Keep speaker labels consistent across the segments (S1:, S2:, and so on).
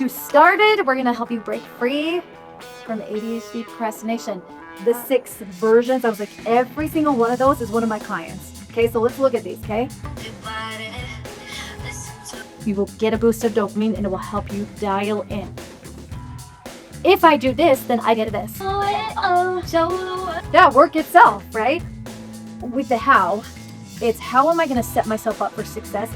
S1: you started. We're gonna help you break free from ADHD procrastination. The 6 versions, I was like, every single one of those is one of my clients. Okay, so let's look at these, okay? You will get a boost of dopamine and it will help you dial in. If I do this, then I get this. Yeah, work itself, right? With the how, it's how am I gonna set myself up for success?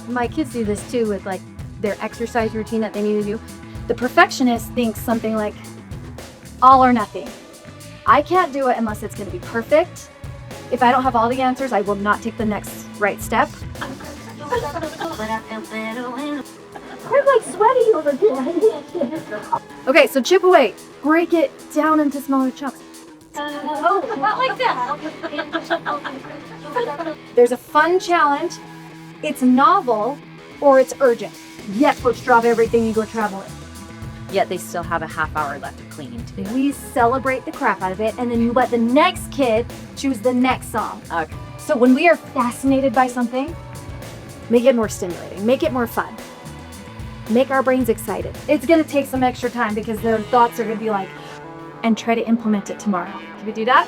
S2: My kids do this too with like their exercise routine that they need to do.
S1: The perfectionist thinks something like all or nothing. I can't do it unless it's gonna be perfect. If I don't have all the answers, I will not take the next right step. I'm like sweaty over here. Okay, so chip away. Break it down into smaller chunks.
S2: Oh, not like that.
S1: There's a fun challenge. It's novel or it's urgent. Yes, let's drop everything and go traveling.
S3: Yet they still have a half hour left of cleaning to do.
S1: We celebrate the crap out of it, and then you let the next kid choose the next song.
S3: Okay.
S1: So when we are fascinated by something, make it more stimulating, make it more fun. Make our brains excited. It's gonna take some extra time because their thoughts are gonna be like, and try to implement it tomorrow. Can we do that?